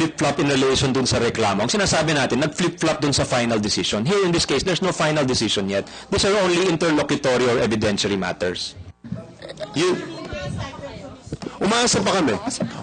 nag-flip-flop in relation dun sa reklamo. Ang sinasabi natin, nag-flip-flop dun sa final decision. Here in this case, there's no final decision yet. These are only interlocutory or evidentiary matters. Umaasa pa kami.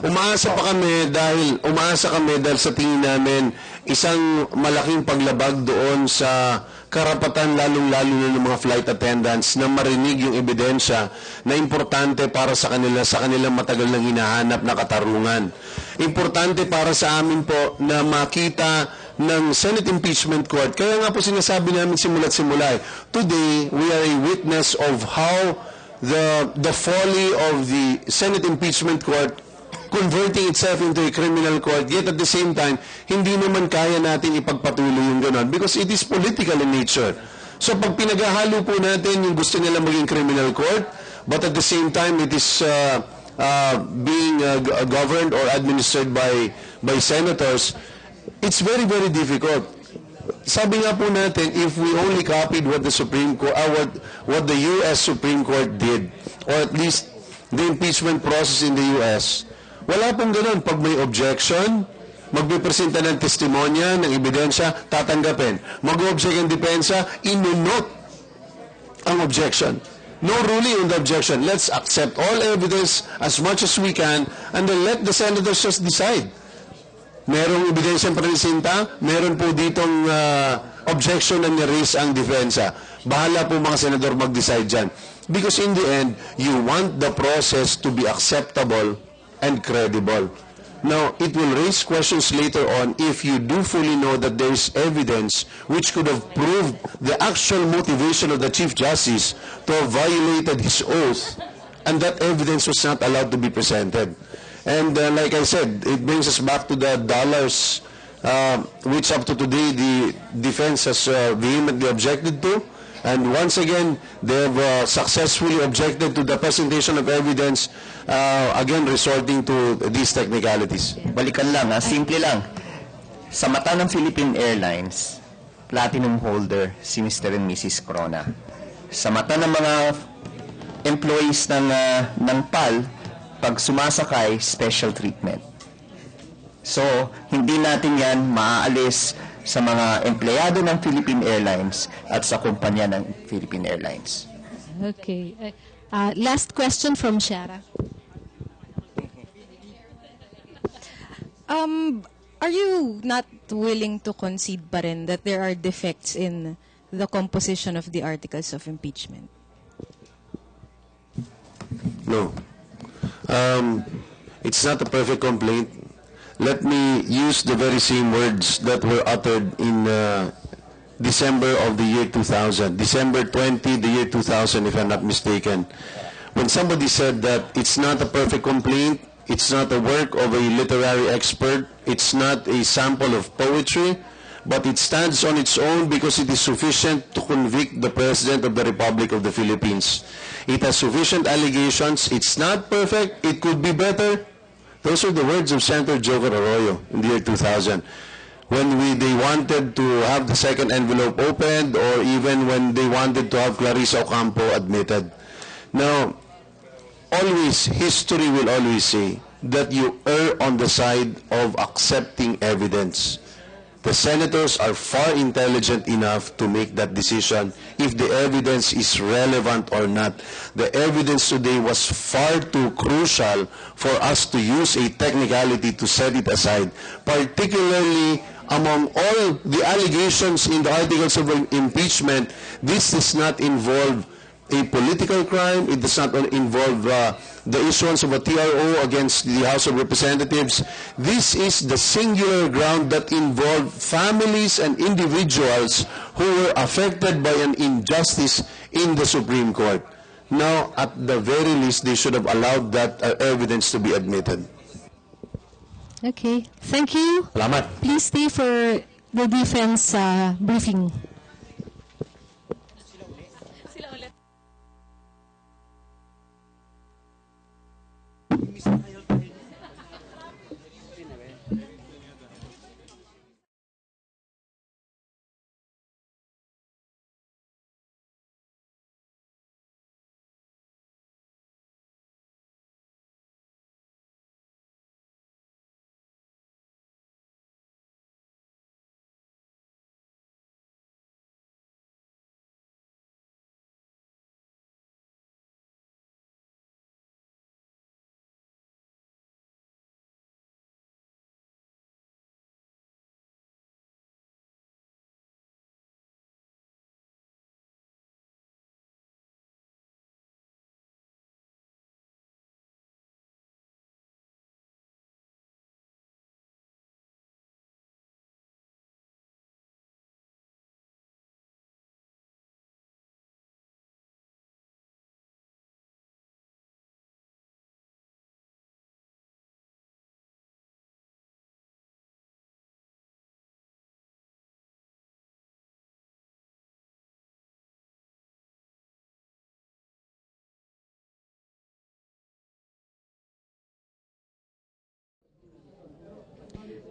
Umaasa kami dahil sa tingin namin isang malaking paglabag doon sa karapatan lalong-lalo na ng mga flight attendants na marinig yung ebidensya na importante para sa kanilang matagal nang hinahanap na katarungan. Importante para sa amin po na makita ng Senate Impeachment Court. Kaya nga po sinasabi namin simula't simula. Today, we are a witness of how the folly of the Senate Impeachment Court converting itself into a criminal court, yet at the same time, hindi naman kaya natin ipagpatuloy yung ganon because it is political in nature. So pag pinaghahalo po natin yung gusto nila maging criminal court, but at the same time, it is being governed or administered by senators, it's very, very difficult. Sabi nga po natin, if we only copied what the Supreme Court, what the U.S. Supreme Court did, or at least the impeachment process in the U.S., wala pong ganun. Pag may objection, magpipresenta ng testimonya, ng ebidensya, tatanggapin. Mag-object ang depensa, inunot ang objection. No ruling on the objection. Let's accept all evidence as much as we can and then let the senators just decide. Merong ebidensyang presinta, meron po ditong objection na ni-raise ang depensa. Bahala po mga senador mag-decide dyan. Because in the end, you want the process to be acceptable and credible. Now, it will raise questions later on if you do fully know that there is evidence which could have proved the actual motivation of the Chief Justice to have violated his oath, and that evidence was not allowed to be presented. And like I said, it brings us back to the dollars, which up to today the defense has vehemently objected to. And once again, they have successfully objected to the presentation of evidence, again resorting to these technicalities. Balikan lang, simple lang. Sa mata ng Philippine Airlines, platinum holder si Mr. and Mrs. Corona. Sa mata ng mga employees ng PAL, pag sumasakay, special treatment. So, hindi natin yan maaalis sa mga empleyado ng Philippine Airlines at sa kumpanya ng Philippine Airlines. Okay. Last question from Shara. Are you not willing to concede pa rin that there are defects in the composition of the articles of impeachment? No. It's not a perfect complaint. Let me use the very same words that were uttered in December of the year 2000. December 20, the year 2000, if I'm not mistaken. When somebody said that it's not a perfect complaint, it's not a work of a literary expert, it's not a sample of poetry, but it stands on its own because it is sufficient to convict the President of the Republic of the Philippines. It has sufficient allegations. It's not perfect. It could be better. Those are the words of Senator Joker Arroyo in the year 2000. When they wanted to have the second envelope opened, or even when they wanted to have Clarissa Ocampo admitted. Now, always, history will always say that you err on the side of accepting evidence. The senators are far intelligent enough to make that decision if the evidence is relevant or not. The evidence today was far too crucial for us to use a technicality to set it aside, particularly among all the allegations in the articles of impeachment. This does not involve a political crime. It does not involve the issuance of a TRO against the House of Representatives. This is the singular ground that involved families and individuals who were affected by an injustice in the Supreme Court. Now, at the very least, they should have allowed that evidence to be admitted. Okay. Thank you. Salamat. Please stay for the defense briefing.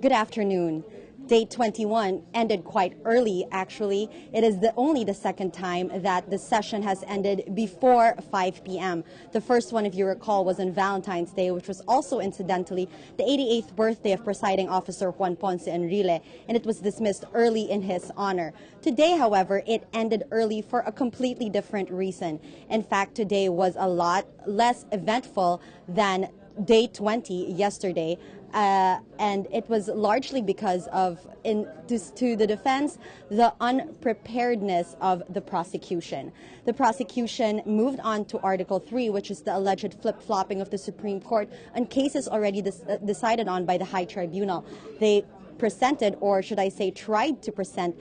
Good afternoon. Day 21 ended quite early, actually. It is only the second time that the session has ended before 5 p.m. The first one, if you recall, was on Valentine's Day, which was also incidentally the 88th birthday of presiding officer Juan Ponce Enrile, and it was dismissed early in his honor. Today, however, it ended early for a completely different reason. In fact, today was a lot less eventful than Day 20 yesterday. And it was largely because of, to the defense, the unpreparedness of the prosecution. The prosecution moved on to Article 3, which is the alleged flip-flopping of the Supreme Court on cases already decided on by the High Tribunal. They presented, or should I say tried to present,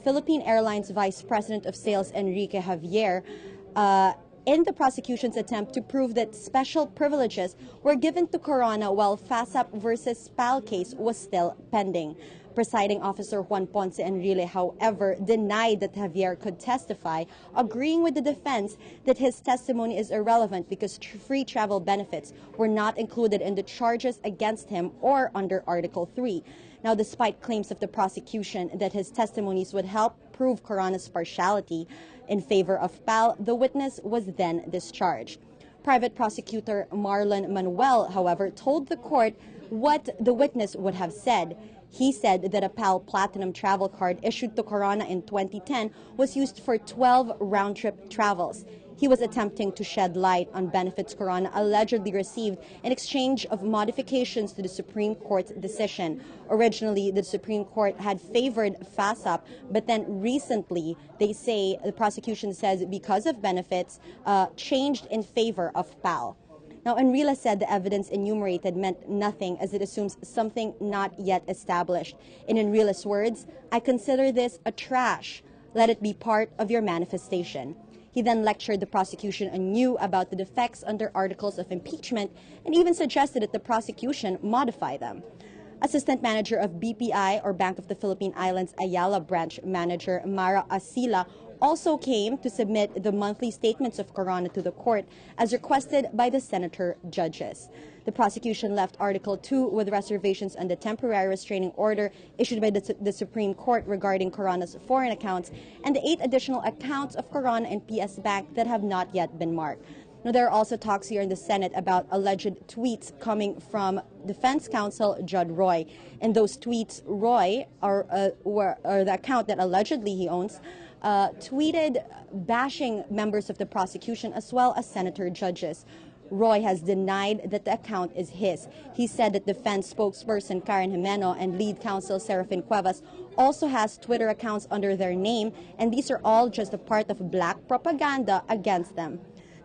Philippine Airlines Vice President of Sales Enrique Javier in the prosecution's attempt to prove that special privileges were given to Corona while FASAP versus PAL case was still pending. Presiding officer Juan Ponce Enrile, however, denied that Javier could testify, agreeing with the defense that his testimony is irrelevant because free travel benefits were not included in the charges against him or under Article 3. Now, despite claims of the prosecution that his testimonies would help prove Corona's partiality in favor of PAL, the witness was then discharged. Private prosecutor Marlon Manuel, however, told the court what the witness would have said. He said that a PAL Platinum travel card issued to Corona in 2010 was used for 12 round-trip travels. He was attempting to shed light on benefits Corona allegedly received in exchange of modifications to the Supreme Court's decision. Originally, the Supreme Court had favored FASAP, but then recently, they say, the prosecution says, because of benefits, changed in favor of PAL. Now, Enrile said the evidence enumerated meant nothing as it assumes something not yet established. In Enrile's words, "I consider this a trash. Let it be part of your manifestation." He then lectured the prosecution anew about the defects under articles of impeachment and even suggested that the prosecution modify them. Assistant Manager of BPI, or Bank of the Philippine Islands Ayala Branch Manager Mara Asila, also came to submit the monthly statements of Corona to the court as requested by the senator judges. The prosecution left Article 2 with reservations on the temporary restraining order issued by the Supreme Court regarding Corona's foreign accounts and the 8 additional accounts of Corona and PS Bank that have not yet been marked. Now, there are also talks here in the Senate about alleged tweets coming from defense counsel Judd Roy. And those tweets, Roy, or the account that allegedly he owns, tweeted bashing members of the prosecution as well as senator judges. Roy has denied that the account is his. He said that defense spokesperson Karen Jimeno and lead counsel Serafin Cuevas also has Twitter accounts under their name, and these are all just a part of black propaganda against them.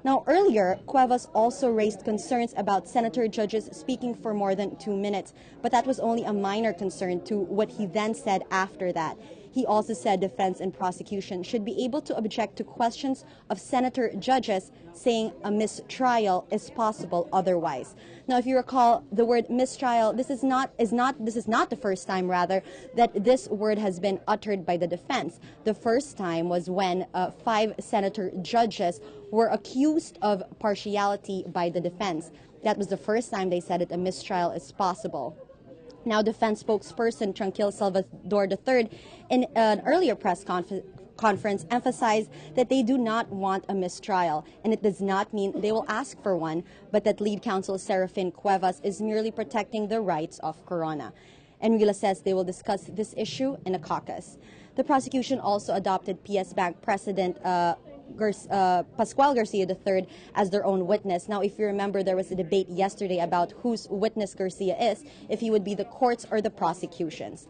Now, earlier, Cuevas also raised concerns about senator judges speaking for more than 2 minutes, but that was only a minor concern to what he then said after that. He also said defense and prosecution should be able to object to questions of senator judges, saying a mistrial is possible otherwise. Now, if you recall the word mistrial, this is not the first time, rather, that this word has been uttered by the defense. The first time was when 5 senator judges were accused of partiality by the defense. That was the first time they said that a mistrial is possible. Now, defense spokesperson Tranquil Salvador III, in an earlier press conference, emphasized that they do not want a mistrial, and it does not mean they will ask for one, but that lead counsel Serafin Cuevas is merely protecting the rights of Corona. Enrile says they will discuss this issue in a caucus. The prosecution also adopted PS Bank President Pascual Garcia III as their own witness. Now, if you remember, there was a debate yesterday about whose witness Garcia is, if he would be the court's or the prosecution's.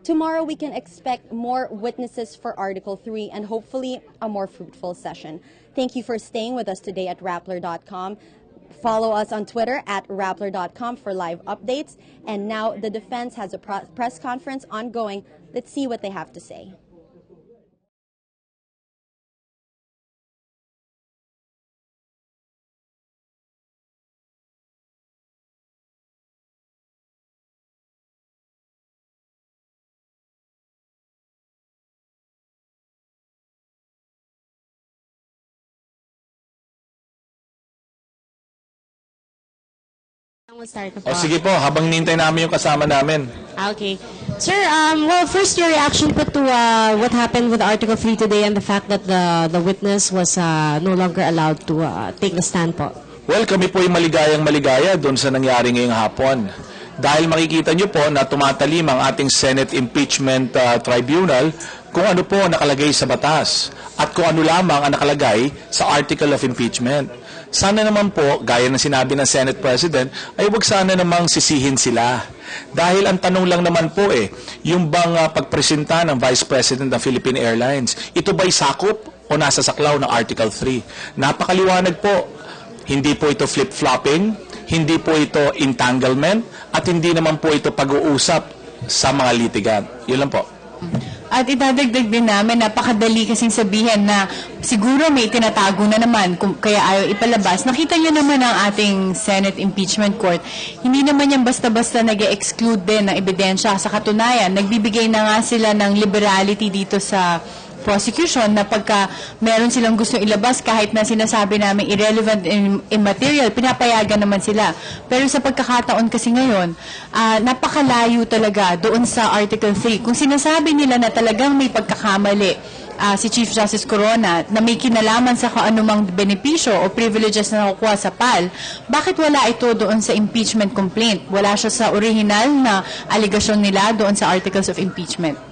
Tomorrow, we can expect more witnesses for Article 3 and hopefully a more fruitful session. Thank you for staying with us today at Rappler.com. Follow us on Twitter at Rappler.com for live updates. And now the defense has a press conference ongoing. Let's see what they have to say. We'll start the O sige po, habang nintay namin yung kasama namin. Okay. Sir, well, first your reaction po to what happened with Article 3 today and the fact that the witness was no longer allowed to take the stand po. Well, kami po ay maligayang maligaya doon sa nangyari ngayong hapon. Dahil makikita nyo po na tumatalim ang ating Senate Impeachment Tribunal kung ano po ang nakalagay sa batas at kung ano lamang ang nakalagay sa Article of Impeachment. Sana naman po, gaya ng sinabi ng Senate President, ay wag sana namang sisihin sila. Dahil ang tanong lang naman po yung bang pagpresenta ng Vice President ng Philippine Airlines, ito ba'y sakop o nasa saklaw ng Article 3? Napakaliwanag po. Hindi po ito flip-flopping, hindi po ito entanglement, at hindi naman po ito pag-uusap sa mga litigan. Yun lang po. At idadagdag din namin, napakadali kasing sabihin na siguro may tinatago na naman kung kaya ayaw ipalabas. Nakita niyo naman ang ating Senate Impeachment Court. Hindi naman yan basta-basta nag-exclude din ng ebidensya. Sa katunayan, nagbibigay na nga sila ng liberality dito sa prosecution na pagka meron silang gusto ilabas kahit na sinasabi namin irrelevant and immaterial, pinapayagan naman sila. Pero sa pagkakataon kasi ngayon, napakalayo talaga doon sa Article 3. Kung sinasabi nila na talagang may pagkakamali si Chief Justice Corona na may kinalaman sa kung anumang benepisyo o privileges na nakukuha sa PAL, bakit wala ito doon sa impeachment complaint? Wala siya sa original na aligasyon nila doon sa Articles of Impeachment.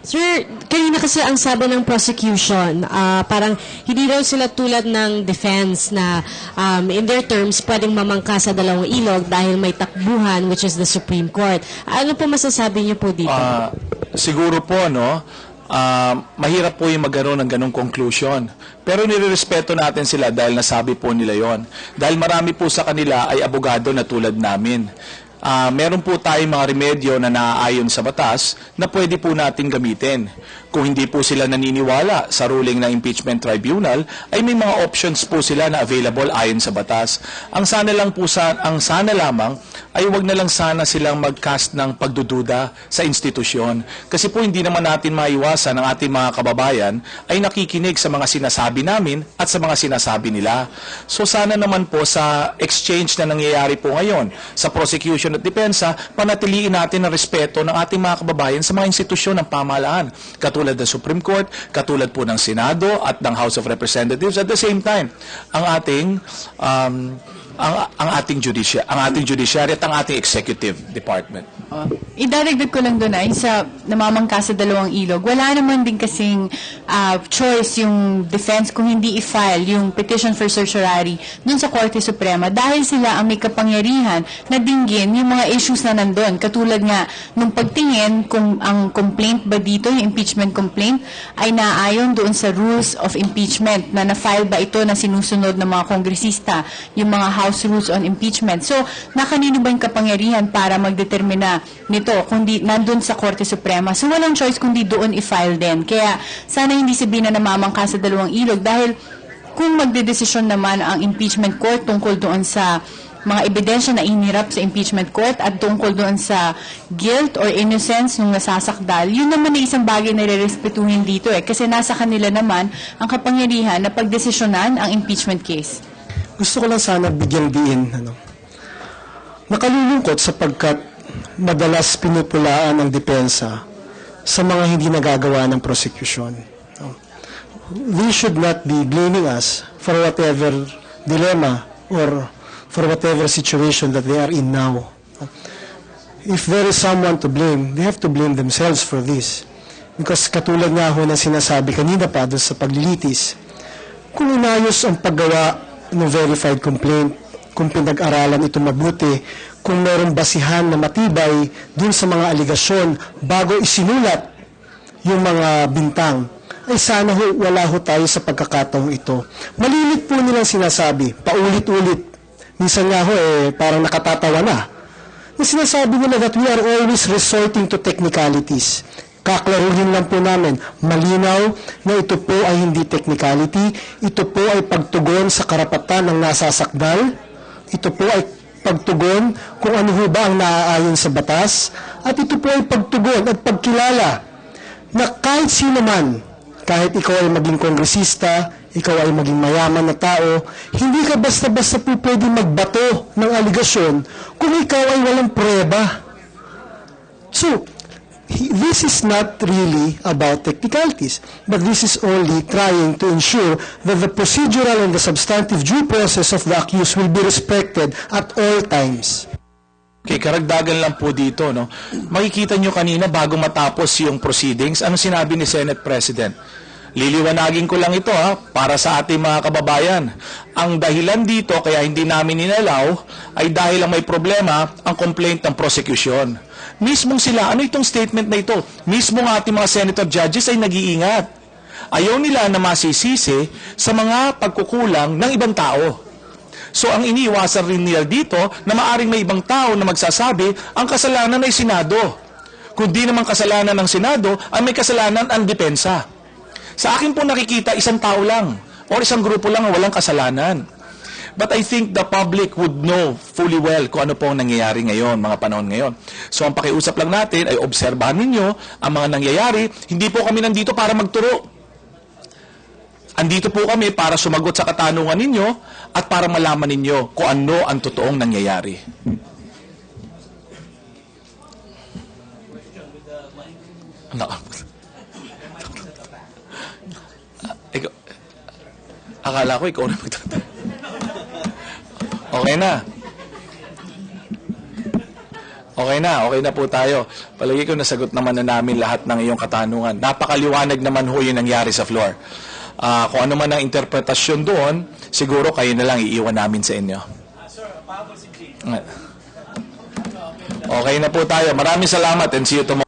Sir, kanina kasi ang sabi ng prosecution, parang hindi daw sila tulad ng defense na in their terms pwedeng mamangka sa dalawang ilog dahil may takbuhan which is the Supreme Court. Ano po masasabi niyo po dito? Siguro po, mahirap po yung magkaroon ng ganong conclusion. Pero nirerespeto natin sila dahil nasabi po nila yon. Dahil marami po sa kanila ay abogado na tulad namin. Meron po tayong mga remedyo na naaayon sa batas na pwede po nating gamitin. Kung hindi po sila naniniwala sa ruling ng impeachment tribunal, ay may mga options po sila na available ayon sa batas. Ang sana lamang ay wag na lang sana silang mag-cast ng pagdududa sa institusyon. Kasi po hindi naman natin maiwasan ang ating mga kababayan ay nakikinig sa mga sinasabi namin at sa mga sinasabi nila. So sana naman po sa exchange na nangyayari po ngayon sa prosecution at depensa, panatiliin natin ang respeto ng ating mga kababayan sa mga institusyon ng pamahalaan. Katulad ng Supreme Court, katulad po ng Senado at ng House of Representatives. At the same time, ang ating judiciary at ang ating executive department. Idadagdag ko lang doon ay sa namamangka sa dalawang ilog. Wala naman din kasing choice yung defense kung hindi i-file yung petition for certiorari dun sa Korte Suprema dahil sila ang may kapangyarihan na dinggin yung mga issues na nandun. Katulad nga nung pagtingin kung ang complaint ba dito, yung impeachment complaint, ay naayon doon sa rules of impeachment na na-file ba ito na sinusunod ng mga kongresista, yung mga House Rules on Impeachment. So, nakanino ba yung kapangyarihan para magdetermina nito kundi nandun sa Korte Suprema? So, walang choice kundi doon i-file din. Kaya, sana hindi sabihin na namamangka sa dalawang ilog dahil kung magdedesisyon naman ang impeachment court tungkol doon sa mga ebidensya na inirap sa impeachment court at tungkol doon sa guilt or innocence nung nasasakdal, yun naman na isang bagay na rerespetuhin dito kasi nasa kanila naman ang kapangyarihan na pagdesisyonan ang impeachment case. Gusto ko lang sana bigyang diin. Nakalulungkot sapagkat madalas pinupulaan ang depensa sa mga hindi nagagawa ng prosecution. They should not be blaming us for whatever dilemma or for whatever situation that they are in now. If there is someone to blame, they have to blame themselves for this. Because katulad nga ho na sinasabi kanina pa doon sa paglilitis, kung inayos ang paggawa ng verified complaint, kung pinag-aralan ito mabuti, kung mayroong basihan na matibay dun sa mga aligasyon bago isinulat yung mga bintang, ay sana ho, wala ho tayo sa pagkakataong ito. Malilit po nilang sinasabi, paulit-ulit. Minsan nga ho, parang nakatatawa na. Na sinasabi nila that we are always resorting to technicalities. Kaklaruhin lang po namin, malinaw na ito po ay hindi technicality, ito po ay pagtugon sa karapatan ng nasasakdal, ito po ay pagtugon kung ano ho ba ang naaayon sa batas, at ito po ay pagtugon at pagkilala na kahit sino man, kahit ikaw ay maging kongresista, ikaw ay maging mayaman na tao, hindi ka basta-basta po pwede magbato ng aligasyon kung ikaw ay walang prueba. So, this is not really about technicalities, but this is only trying to ensure that the procedural and the substantive due process of the accused will be respected at all times. Okay, karagdagan lang po dito, no? Makikita nyo kanina bago matapos yung proceedings, ano sinabi ni Senate President? Liliwanagin ko lang ito para sa ating mga kababayan. Ang dahilan dito kaya hindi namin inalaw ay dahil ang may problema ang complaint ng prosecution. Mismong sila, ano itong statement na ito? Mismong ating mga senator judges ay nag-iingat. Ayaw nila na masisisi sa mga pagkukulang ng ibang tao. So ang iniiwasan rin nila dito na maaring may ibang tao na magsasabi ang kasalanan ay Senado. Kung di naman kasalanan ng Senado, ay may kasalanan ang depensa. Sa akin po nakikita, isang tao lang o isang grupo lang ang walang kasalanan. But I think the public would know fully well kung ano po ang nangyayari ngayon, mga panahon ngayon. So ang pakiusap lang natin ay obserbahan ninyo ang mga nangyayari. Hindi po kami nandito para magturo. Andito po kami para sumagot sa katanungan ninyo at para malaman ninyo kung ano ang totoong nangyayari. Akala ko ikaw na magtatanong. Okay na. Okay na po tayo. Palagi ko nasagot naman na namin lahat ng iyong katanungan. Napakaliwanag naman ho yung nangyari sa floor. Kung ano man ang interpretasyon doon, siguro kayo na lang iiwan namin sa inyo. Okay na po tayo. Maraming salamat and see you tomorrow.